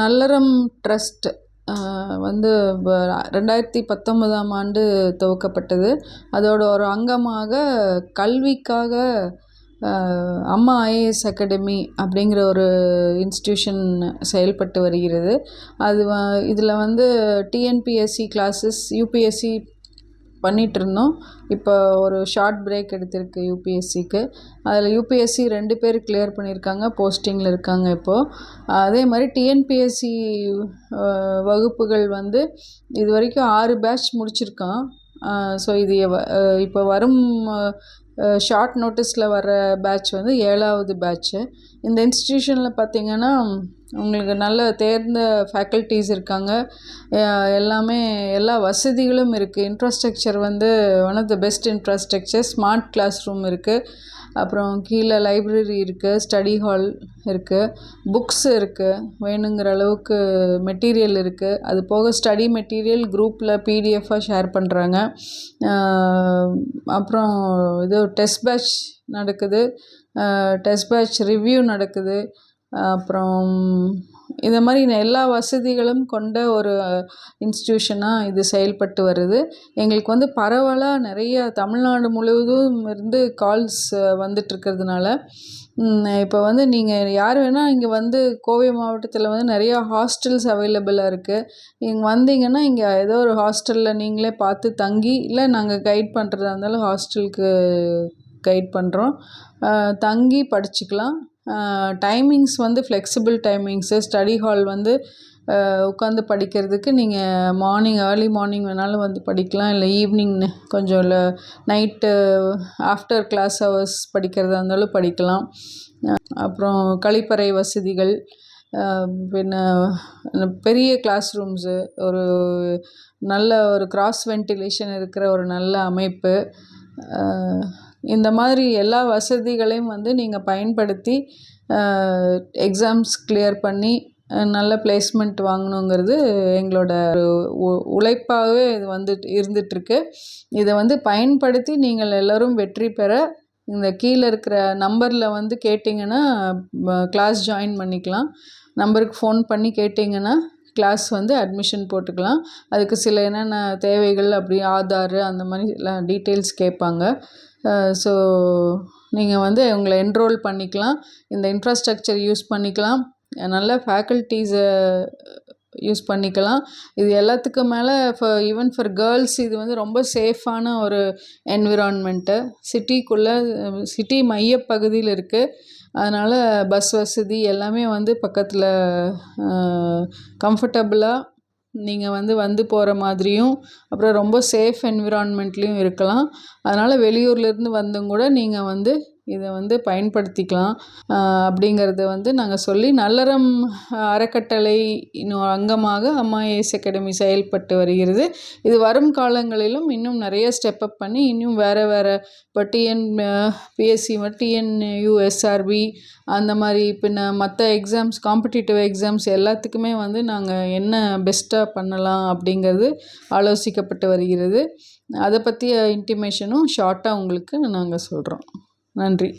நல்லறம் trust வந்து 2019ஆம் ஆண்டு துவக்கப்பட்டது. அதோட ஒரு அங்கமாக கல்விக்காக அம்மா ஐஏஎஸ் அகாடமி அப்படிங்கிற ஒரு இன்ஸ்டிடியூஷன் செயல்பட்டு வருகிறது. இதில் வந்து டிஎன்பிஎஸ்சி கிளாஸஸ், யூபிஎஸ்சி பண்ணிகிட்ருந்தோம். இப்போ ஒரு ஷார்ட் பிரேக் எடுத்திருக்கு யூபிஎஸ்சிக்கு. அதில் யூபிஎஸ்சி 2 பேர் கிளியர் பண்ணியிருக்காங்க, போஸ்டிங்கில் இருக்காங்க இப்போது. அதே மாதிரி டிஎன்பிஎஸ்சி வகுப்புகள் வந்து இது வரைக்கும் 6 பேட்ச் முடிச்சிருக்கான். ஸோ இது இப்போ வரும் ஷார்ட் நோட்டீஸில் வர பேட்ச் வந்து 7வது பேட்ச்சு. இந்த இன்ஸ்டிடியூஷனில் பார்த்திங்கன்னா உங்களுக்கு நல்ல தேர்ந்த ஃபேக்கல்ட்டிஸ் இருக்காங்க. எல்லா வசதிகளும் இருக்குது. இன்ஃப்ராஸ்ட்ரக்சர் வந்து one of the best infrastructure. Smart class room இருக்குது. அப்புறம் கீழே லைப்ரரி இருக்குது, ஸ்டடி ஹால் இருக்குது, புக்ஸ் இருக்குது, வேணுங்கிற அளவுக்கு மெட்டீரியல் இருக்குது. அது போக ஸ்டடி மெட்டீரியல் குரூப்பில் பிடிஎஃபாக ஷேர் பண்ணுறாங்க. அப்புறம் இது டெஸ்ட் பேட்ச் நடக்குது, டெஸ்ட் பேட்ச் ரிவ்யூ நடக்குது. அப்புறம் இந்த மாதிரி எல்லா வசதிகளும் கொண்ட ஒரு இன்ஸ்டிடியூஷனாக இது செயல்பட்டு வருது. எங்களுக்கு வந்து பரவலாக நிறைய தமிழ்நாடு முழுவதும் இருந்து கால்ஸ் வந்துட்டுருக்கிறதுனால இப்போ வந்து நீங்கள் யார் வேணால் இங்கே வந்து கோவை மாவட்டத்தில் வந்து நிறையா ஹாஸ்டல்ஸ் அவைலபிளாக இருக்குது. இங்கே வந்தீங்கன்னா இங்கே ஏதோ ஒரு ஹாஸ்டலில் நீங்களே பார்த்து தங்கி, இல்லை நாங்கள் கைட் பண்ணுறதா இருந்தாலும் ஹாஸ்டலுக்கு கைட் பண்ணுறோம், தங்கி படிச்சுக்கலாம். டைமிங்ஸ் வந்து ஃப்ளெக்சிபிள் டைமிங்ஸு. ஸ்டடி ஹால் வந்து உட்காந்து படிக்கிறதுக்கு நீங்கள் ஏர்லி மார்னிங் வேணாலும் வந்து படிக்கலாம், இல்லை ஈவினிங் கொஞ்சம் இல்லை நைட்டு ஆஃப்டர் கிளாஸ் ஹவர்ஸ் படிக்கிறதா இருந்தாலும் படிக்கலாம். அப்புறம் கழிப்பறை வசதிகள், பின்ன பெரிய கிளாஸ் ரூம்ஸு, ஒரு நல்ல ஒரு கிராஸ் வென்டிலேஷன் இருக்கிற ஒரு நல்ல அமைப்பு. இந்த மாதிரி எல்லா வசதிகளையும் வந்து நீங்கள் பயன்படுத்தி எக்ஸாம்ஸ் கிளியர் பண்ணி நல்ல பிளேஸ்மெண்ட் வாங்கணுங்கிறது எங்களோட உழைப்பாகவே இது இருந்துகிட்ருக்கு. இதை வந்து பயன்படுத்தி நீங்கள் எல்லோரும் வெற்றி பெற இந்த கீழே இருக்கிற நம்பரில் வந்து கேட்டிங்கன்னா கிளாஸ் ஜாயின் பண்ணிக்கலாம். நம்பருக்கு ஃபோன் பண்ணி கேட்டிங்கன்னா கிளாஸ் வந்து அட்மிஷன் போட்டுக்கலாம். அதுக்கு சில என்னென்ன தேவைகள், அப்படி ஆதார் அந்த மாதிரி எல்லாம் டீட்டெயில்ஸ் கேட்பாங்க. ஸோ நீங்கள் வந்து உங்களை என்ரோல் பண்ணிக்கலாம், இந்த இன்ஃப்ராஸ்ட்ரக்சர் யூஸ் பண்ணிக்கலாம், நல்ல ஃபேக்கல்ட்டிஸை யூஸ் பண்ணிக்கலாம். இது எல்லாத்துக்கும் மேலே ஈவன் ஃபார் கேர்ள்ஸ் இது வந்து ரொம்ப சேஃபான ஒரு என்விரான்மெண்ட்டு. சிட்டி மையப்பகுதியில் இருக்குது. அதனால் பஸ் வசதி எல்லாமே வந்து பக்கத்தில் கம்ஃபர்டபுளாக நீங்கள் வந்து போகிற மாதிரியும், அப்புறம் ரொம்ப சேஃப் என்விரான்மெண்ட்லேயும் இருக்கலாம். அதனால் வெளியூர்லேருந்து வந்தும் கூட நீங்கள் வந்து இதை வந்து பயன்படுத்திக்கலாம். அப்படிங்கிறத வந்து நாங்கள் சொல்லி, நல்லறம் அறக்கட்டளை இன்னும் அங்கமாக அம்மா ஐஏஎஸ் அகாடமி செயல்பட்டு வருகிறது. இது வரும் காலங்களிலும் இன்னும் நிறைய ஸ்டெப்அப் பண்ணி இன்னும் வேறு இப்போ பிஎஸ்சி, டிஎன்யூஎஸ்ஆர்பி அந்த மாதிரி பின்ன மற்ற எக்ஸாம்ஸ், காம்படிட்டிவ் எக்ஸாம்ஸ் எல்லாத்துக்குமே வந்து நாங்கள் என்ன பெஸ்ட்டாக பண்ணலாம் அப்படிங்கிறது ஆலோசிக்கப்பட்டு வருகிறது. அதை பற்றிய இன்டிமேஷனும் ஷார்ட்டாக உங்களுக்கு நாங்கள் சொல்கிறோம். நன்றி.